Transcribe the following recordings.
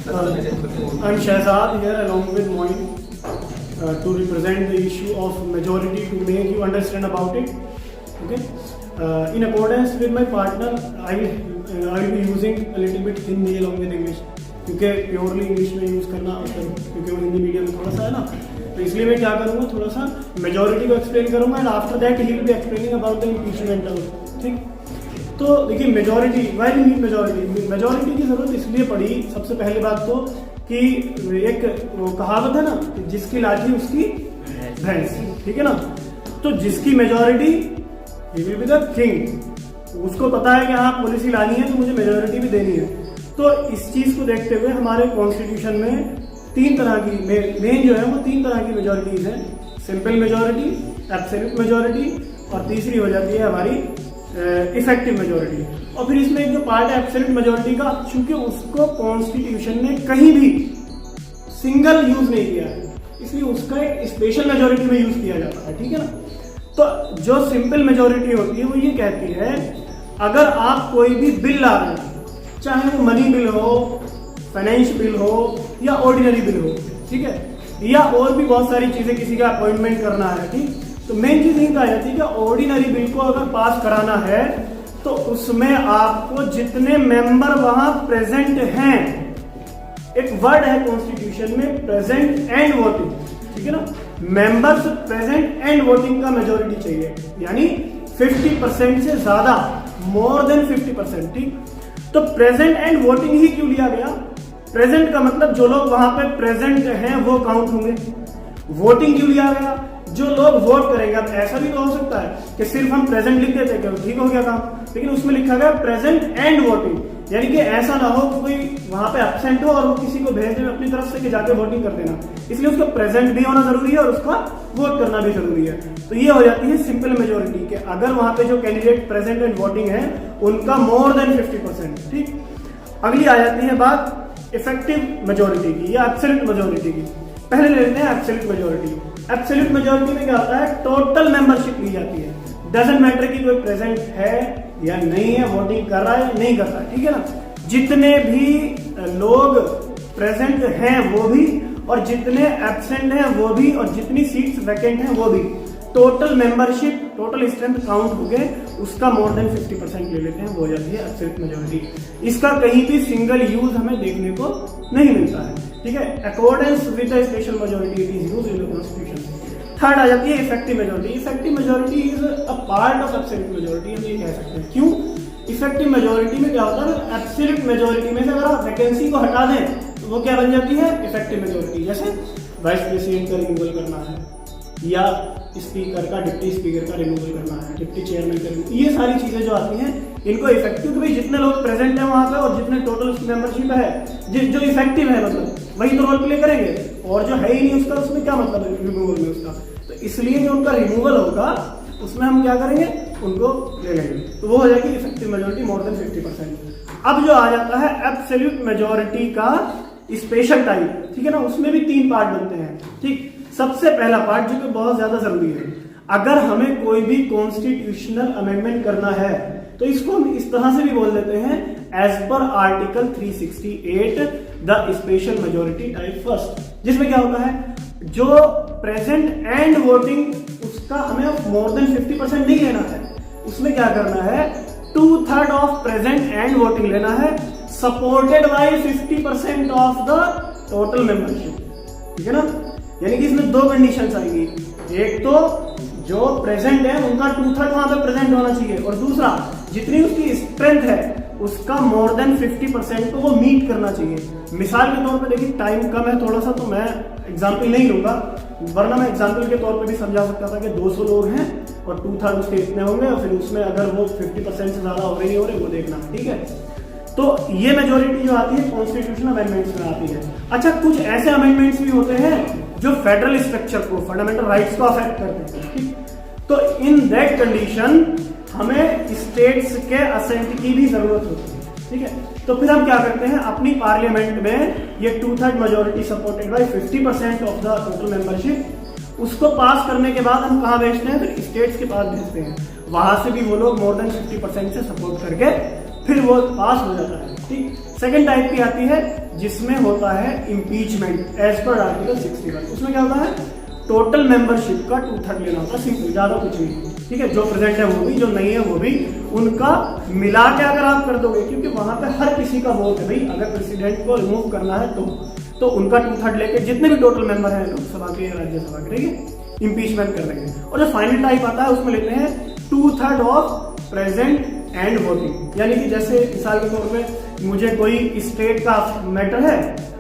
I'm Shahzad here along with Moin to represent the issue of majority to make you understand about it. Okay. In accordance with my partner, I will be using a little bit Hindi along with English क्योंकि purely English में use करना क्योंकि वो Hindi medium में थोड़ा सा है ना, तो इसलिए मैं क्या करूँगा, थोड़ा सा मेजॉरिटी को एक्सप्लेन करूँगा and after that he will be explaining about the impeachment of. ठीक, तो देखिए majority, why we need majority. Majority की जरूरत इसलिए पड़ी, सबसे पहली बात तो कि एक वो कहावत है ना, जिसकी लाठी उसकी भैंस, ठीक है ना। तो जिसकी majority he will be the king, उसको पता है कि हाँ पॉलिसी लानी है तो मुझे मेजॉरिटी भी देनी है। तो इस चीज को देखते हुए हमारे कॉन्स्टिट्यूशन में तीन तरह की मेन जो है वो तीन तरह की मेजॉरिटीज है, सिंपल मेजॉरिटी, एब्सोल्यूट मेजॉरिटी और तीसरी हो जाती है हमारी इफेक्टिव मेजॉरिटी। और फिर इसमें एक जो पार्ट है एब्सोल्यूट मेजॉरिटी का, चूंकि उसको कॉन्स्टिट्यूशन ने कहीं भी सिंगल यूज नहीं किया है, इसलिए उसका एक स्पेशल मेजॉरिटी में यूज किया जाता है, ठीक है ना। तो जो सिंपल मेजॉरिटी होती है वो ये कहती है, अगर आप कोई भी बिल ला रहे हैं, चाहे वो मनी बिल हो, फाइनेंस बिल हो या ऑर्डिनरी बिल हो, ठीक है, या और भी बहुत सारी चीजें, किसी का अपॉइंटमेंट करना है, ठीक, तो मेन चीज यही कहा जाती है कि ऑर्डिनरी बिल को अगर पास कराना है तो उसमें आपको जितने मेंबर वहां प्रेजेंट हैं, एक वर्ड है कॉन्स्टिट्यूशन में प्रेजेंट एंड वोटिंग, ठीक है ना, मेंबर्स प्रेजेंट एंड वोटिंग का मेजोरिटी चाहिए, यानी 50% से ज्यादा, मोर देन 50%। ठीक, तो प्रेजेंट एंड वोटिंग ही क्यों लिया गया? प्रेजेंट का मतलब जो लोग वहां पे प्रेजेंट हैं वो काउंट होंगे। वोटिंग क्यों लिया गया? जो लोग वोट करेंगे। अब ऐसा भी तो हो सकता है कि सिर्फ हम प्रेजेंट लिख देते हैं, ठीक हो गया काम, लेकिन उसमें लिखा गया प्रेजेंट एंड वोटिंग, यानी कि ऐसा ना हो कि कोई वहां पे एब्सेंट हो और वो किसी को भेज दे अपनी तरफ से कि जाके वोटिंग कर देना, इसलिए उसका प्रेजेंट भी होना जरूरी है और उसका वोट करना भी जरूरी है। तो ये हो जाती है सिंपल मेजोरिटी के, अगर वहां पे जो कैंडिडेट प्रेजेंट एंड वोटिंग है उनका मोर देन 50%। ठीक, अगली आ जाती है बात इफेक्टिव मेजोरिटी की या एब्सोल्यूट मेजोरिटी की। पहले ले लेते हैं एब्सोल्यूट मेजोरिटी। एब्सोल्यूट मेजोरिटी में क्या होता है, टोटल मेंबरशिप ली जाती है, डजंट मैटर कि कोई प्रेजेंट है या नहीं है, वोटिंग कर रहा है या नहीं कर रहा है, ठीक है ना, जितने भी लोग प्रेजेंट हैं वो भी और जितने एब्सेंट हैं वो भी और जितनी सीट्स वैकेंट हैं वो भी, total membership, total strength count हो गए, उसका मोर देन 50% ले लेते हैं, वो हो जाती है एब्सोल्यूट मेजोरिटी। इसका कहीं भी सिंगल यूज हमें देखने को नहीं मिलता है, ठीक है, accordance with the special majority it is used in the constitution. Third आ जाती है effective majority. Effective majority is a part of absolute majority, हम ये कह सकते हैं। क्यों? इफेक्टिव मेजोरिटी में क्या होता है, एब्सोल्यूट मेजोरिटी में से अगर आप वैकेंसी को हटा दें तो वो क्या बन जाती है, इफेक्टिव मेजोरिटी। जैसे वाइस प्रेसिडेंट का रिमूवल करना है या स्पीकर का, डिप्टी स्पीकर का रिमूवल करना है, डिप्टी चेयरमैन का रिमूवल, ये सारी चीजें जो आती हैं इनको इफेक्टिव, भाई जितने लोग प्रेजेंट है वहां पे और जितने टोटल मेंबरशिप है, जो इफेक्टिव है मतलब वही तो रोल प्ले करेंगे, और जो है ही नहीं उसका उसमें क्या मतलब है रिमूवल में उसका। तो इसलिए जो उनका रिमूवल होगा उसमें हम क्या करेंगे, उनको ले लेंगे, तो वो हो जाएगी इफेक्टिव मेजोरिटी मोर देन 50%। अब जो आ जाता है एब्सोल्यूट मेजोरिटी का स्पेशल टाइप, ठीक है ना, उसमें भी तीन पार्ट बनते हैं। ठीक, सबसे पहला पार्ट जो कि बहुत ज्यादा जरूरी है, अगर हमें कोई भी कॉन्स्टिट्यूशनल अमेंडमेंट करना है तो इसको हम इस तरह से भी बोल देते हैं, एज पर article 368 the special majority type first, जिसमें क्या होता है, जो प्रेजेंट एंड वोटिंग उसका हमें मोर देन 50% नहीं लेना है, उसमें क्या करना है, 2/3 ऑफ प्रेजेंट एंड वोटिंग लेना है, supported by 50% of the total membership, ठीक है ना। यानी कि इसमें दो कंडीशंस आएंगी, एक तो जो प्रेजेंट है उनका 2/3 वहां पे प्रेजेंट होना चाहिए, और दूसरा जितनी उसकी स्ट्रेंथ है उसका मोर देन 50% को वो मीट करना चाहिए। मिसाल के तौर पे देखिए, टाइम कम है थोड़ा सा तो मैं एग्जांपल नहीं लूंगा, वरना मैं एग्जांपल के तौर पे भी समझा सकता था कि 200 लोग हैं और 2/3 उसके इतने होंगे, और फिर उसमें अगर वो 50% से ज्यादा हो रहे नहीं हो रहे वो देखना है, ठीक है। तो ये मेजोरिटी जो आती है कॉन्स्टिट्यूशन अमेंडमेंट्स में आती है। अच्छा, कुछ ऐसे अमेंडमेंट्स भी होते हैं जो फेडरल स्ट्रक्चर को, फंडामेंटल राइट्स को अफेक्ट करते हैं, ठीक, तो इन दैट कंडीशन हमें स्टेट्स के असेंट की भी जरूरत होती है, ठीक है। तो फिर हम क्या करते हैं, अपनी पार्लियामेंट में ये 2/3 majority supported by 50% of the total membership, उसको पास करने के बाद हम कहाँ भेजते हैं, फिर स्टेट्स के पास भेजते हैं, वहां से भी वो लोग मोर देन 50% से सपोर्ट करके फिर वो पास हो जाता है, ठीक। सेकेंड टाइप की आती है जिसमें होता है इम्पीचमेंट एज पर आर्टिकल 61। उसमें क्या होता है, टोटल मेंबरशिप का 2/3 लेना होता है, सिंपल, ज्यादा कुछ नहीं। ठीक है, जो प्रेजेंट है वो भी, जो नहीं है वो भी, उनका मिला के अगर आप कर दोगे, क्योंकि वहां पे हर किसी का वोट है भाई, अगर प्रेसिडेंट को रिमूव करना है तो उनका 2/3 लेके जितने भी टोटल मेंबर हैं लोकसभा के या राज्यसभा के, ठीक है, इम्पीचमेंट कर देंगे। और जो फाइनल टाइप आता है उसमें लेते हैं 2/3 ऑफ प्रेजेंट एंड वोटिंग। यानी कि जैसे मिसाल के तौर पे मुझे कोई स्टेट का मैटर है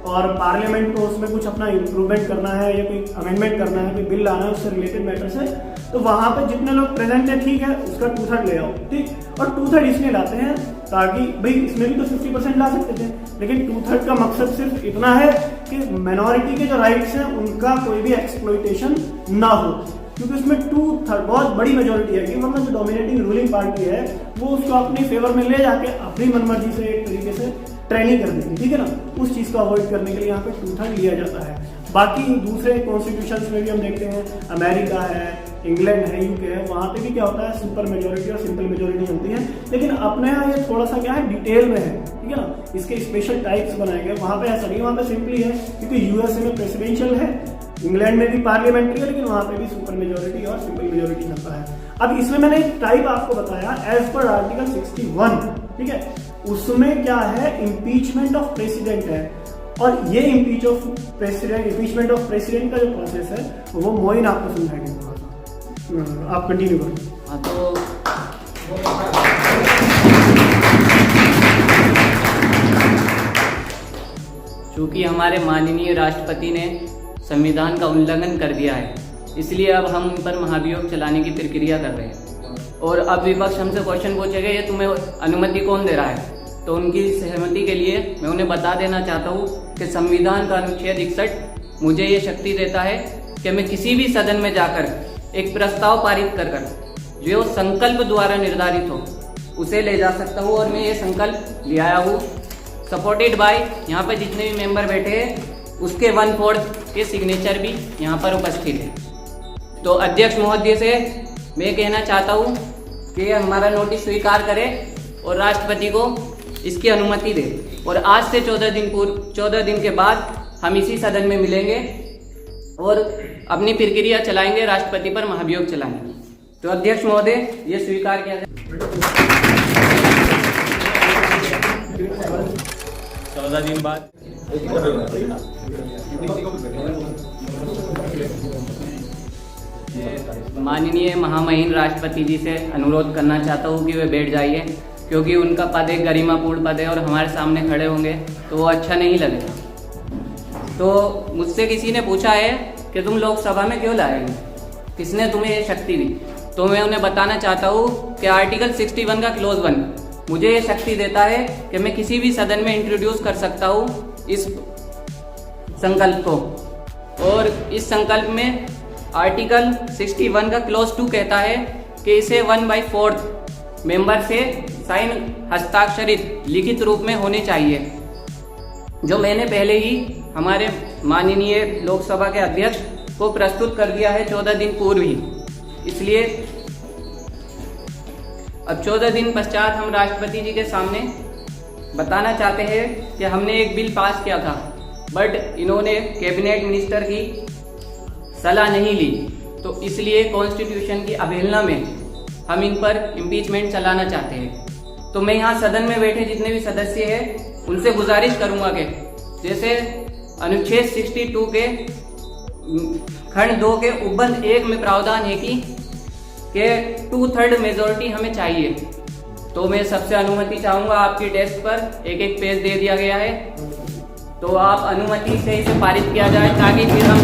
और पार्लियामेंट को उसमें कुछ अपना इंप्रूवमेंट करना है या कोई अमेंडमेंट करना है, कोई बिल लाना है उससे रिलेटेड मैटर से, तो वहां पे जितने लोग प्रेजेंट है, ठीक है, उसका 2/3 ले आओ, ठीक। और 2/3 इसलिए लाते हैं ताकि भाई इसमें भी तो 50% ला सकते थे, लेकिन 2/3 का मकसद सिर्फ इतना है कि माइनॉरिटी के जो राइट्स हैं उनका कोई भी एक्सप्लॉइटेशन ना हो, क्योंकि उसमें 2/3 बहुत बड़ी मेजोरिटी है कि मतलब जो डोमिनेटिंग रूलिंग पार्टी है वो उसको अपनी फेवर में ले जाके अपनी मनमर्जी से एक तरीके से ट्रेनिंग कर देगी, ठीक है ना। उस चीज को अवॉइड करने के लिए यहाँ पे 2/3 लिया जाता है। बाकी दूसरे कॉन्स्टिट्यूशन में भी हम देखते हैं, अमेरिका है, इंग्लैंड है, यूके है, वहां पे भी क्या होता है, सुपर मेजोरिटी और सिंपल मेजोरिटी होती है। लेकिन अपने यहाँ ये थोड़ा सा क्या है, डिटेल में है, ठीक है ना, इसके स्पेशल टाइप्स बनाए गए। वहां पे ऐसा नहीं, वहां पे सिंपली है, क्योंकि यूएसए में प्रेसिडेंशियल है, इंग्लैंड में भी पार्लियामेंट्री है, लेकिन वहां पे भी सुपर मेजोरिटी और सिंपल मेजोरिटी चलता है। अब इसमें मैंने एक टाइप आपको बताया एज पर आर्टिकल 61, ठीक है, उसमें क्या है, इम्पीचमेंट ऑफ प्रेसिडेंट है। और ये इम्पीचमेंट ऑफ प्रेसिडेंट का जो प्रोसेस है वो मोइन आपको समझाएंगे थोड़ा सा, आप कंटिन्यू करो। हाँ, तो चूंकि हमारे माननीय राष्ट्रपति ने संविधान का उल्लंघन कर दिया है, इसलिए अब हम उन पर महाभियोग चलाने की प्रक्रिया कर रहे हैं। और अब विपक्ष हमसे क्वेश्चन पूछेगा ये तुम्हें अनुमति कौन दे रहा है, तो उनकी सहमति के लिए मैं उन्हें बता देना चाहता हूँ कि संविधान का अनुच्छेद 61 मुझे ये शक्ति देता है कि मैं किसी भी सदन में जाकर एक प्रस्ताव पारित कर जो संकल्प द्वारा निर्धारित हो उसे ले जा सकता हूँ। और मैं ये संकल्प ले आया हूँ सपोर्टेड बाय, यहाँ पर जितने भी मेंबर बैठे हैं उसके 1/4 के सिग्नेचर भी यहाँ पर उपस्थित है। तो अध्यक्ष महोदय से मैं कहना चाहता हूँ कि हमारा नोटिस स्वीकार करें और राष्ट्रपति को इसकी अनुमति दे। और आज से 14 दिन के बाद हम इसी सदन में मिलेंगे और अपनी प्रक्रिया चलाएंगे, राष्ट्रपति पर महाभियोग चलाएंगे। तो अध्यक्ष महोदय ये स्वीकार किया जाए। 14 दिन बाद माननीय महामहिम राष्ट्रपति जी से अनुरोध करना चाहता हूँ कि वे बैठ जाइए, क्योंकि उनका पद एक गरिमापूर्ण पद है और हमारे सामने खड़े होंगे तो वो अच्छा नहीं लगेगा। तो मुझसे किसी ने पूछा है कि तुम लोकसभा में क्यों लाएंगे, किसने तुम्हें ये शक्ति दी, तो मैं उन्हें बताना चाहता हूँ कि आर्टिकल 61 का क्लोज 1 मुझे ये शक्ति देता है कि मैं किसी भी सदन में इंट्रोड्यूस कर सकता हूँ इस संकल्प को। और इस संकल्प में आर्टिकल 61 का क्लोज 2 कहता है कि इसे 1/4 मेंबर से साइन हस्ताक्षरित लिखित रूप में होने चाहिए, जो मैंने पहले ही हमारे माननीय लोकसभा के अध्यक्ष को प्रस्तुत कर दिया है 14 दिन पूर्व ही। इसलिए अब 14 दिन पश्चात हम राष्ट्रपति जी के सामने बताना चाहते हैं कि हमने एक बिल पास किया था, बट इन्होंने कैबिनेट मिनिस्टर की सलाह नहीं ली, तो इसलिए कॉन्स्टिट्यूशन की अवहेलना में हम इन पर इम्पीचमेंट चलाना चाहते हैं। तो मैं यहाँ सदन में बैठे जितने भी सदस्य हैं उनसे गुजारिश करूंगा कि जैसे अनुच्छेद 62 के खंड 2 के उपबंध 1 में प्रावधान है कि 2/3 मेजोरिटी हमें चाहिए, तो मैं सबसे अनुमति चाहूंगा। आपकी डेस्क पर एक एक पेज दे दिया गया है, तो आप अनुमति से इसे पारित किया जाए ताकि फिर हम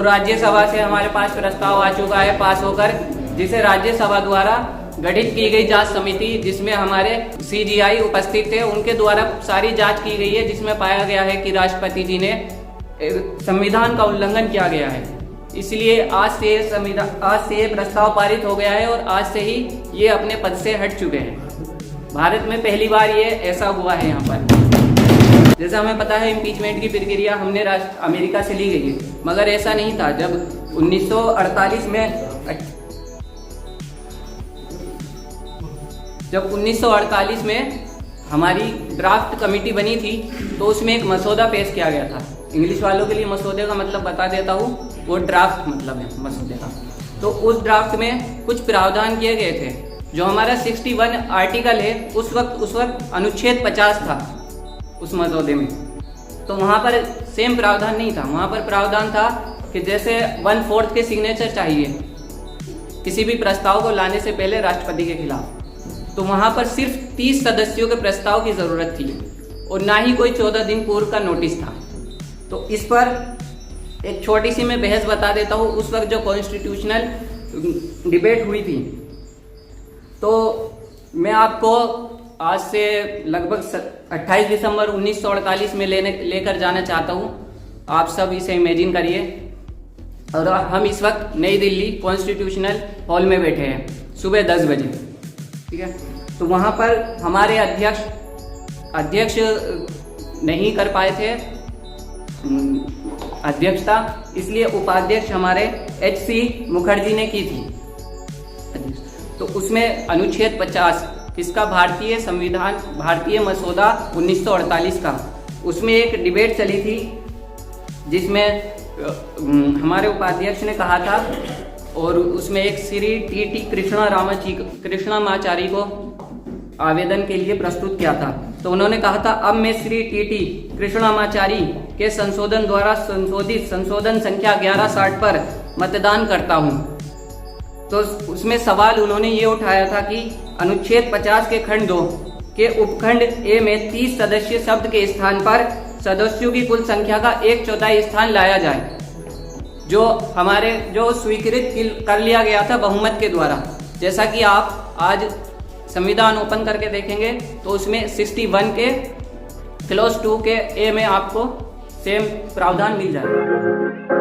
राज्यसभा से हमारे पास प्रस्ताव आ चुका है पास होकर, जिसे राज्यसभा द्वारा गठित की गई जांच समिति, जिसमें हमारे CGI उपस्थित थे, उनके द्वारा सारी जांच की गई है, जिसमें पाया गया है कि राष्ट्रपति जी ने संविधान का उल्लंघन किया गया है। इसलिए आज से प्रस्ताव पारित हो गया है और आज से ही ये अपने पद से हट चुके हैं। भारत में पहली बार ये ऐसा हुआ है। यहाँ पर जैसा हमें पता है इम्पीचमेंट की प्रक्रिया हमने अमेरिका से ली गई है, मगर ऐसा नहीं था। जब 1948 में जब 1948 में हमारी ड्राफ्ट कमेटी बनी थी तो उसमें एक मसौदा पेश किया गया था। इंग्लिश वालों के लिए मसौदे का मतलब बता देता हूँ, वो ड्राफ्ट मतलब है मसौदे का। तो उस ड्राफ्ट में कुछ प्रावधान किए गए थे। जो हमारा 61 आर्टिकल है उस वक्त अनुच्छेद 50 था उस मसौदे में। तो वहाँ पर सेम प्रावधान नहीं था। वहाँ पर प्रावधान था कि जैसे 1/4 के सिग्नेचर चाहिए किसी भी प्रस्ताव को लाने से पहले राष्ट्रपति के खिलाफ, तो वहाँ पर सिर्फ 30 सदस्यों के प्रस्ताव की ज़रूरत थी और ना ही कोई 14 दिन पूर्व का नोटिस था। तो इस पर एक छोटी सी मैं बहस बता देता हूँ। उस वक्त जो कॉन्स्टिट्यूशनल डिबेट हुई थी, तो मैं आपको आज से लगभग 28 दिसंबर 1948 में लेकर जाना चाहता हूँ। आप सब इसे इमेजिन करिए। और हम इस वक्त नई दिल्ली कॉन्स्टिट्यूशनल हॉल में बैठे हैं सुबह 10 बजे, ठीक है। तो वहाँ पर हमारे अध्यक्ष नहीं कर पाए थे अध्यक्षता, इसलिए उपाध्यक्ष हमारे HC मुखर्जी ने की थी। तो उसमें अनुच्छेद 50 इसका भारतीय मसौदा 1948 का, उसमें एक डिबेट चली थी जिसमें हमारे उपाध्यक्ष ने कहा था, और उसमें एक श्री TT कृष्णमाचारी को आवेदन के लिए प्रस्तुत किया था। तो उन्होंने कहा था, अब मैं श्री TT कृष्णमाचारी के संशोधन द्वारा संशोधित संशोधन संख्या 1160 पर मतदान करता हूं। तो उसमें सवाल उन्होंने ये उठाया था कि अनुच्छेद 50 के खंड 2 के उपखंड ए में 30 सदस्य शब्द के स्थान पर सदस्यों की कुल संख्या का 1/4 स्थान लाया जाए, जो स्वीकृत कर लिया गया था बहुमत के द्वारा। जैसा कि आप आज संविधान ओपन करके देखेंगे तो उसमें 61 के क्लॉज 2 के ए में आपको सेम प्रावधान मिल जाएगा।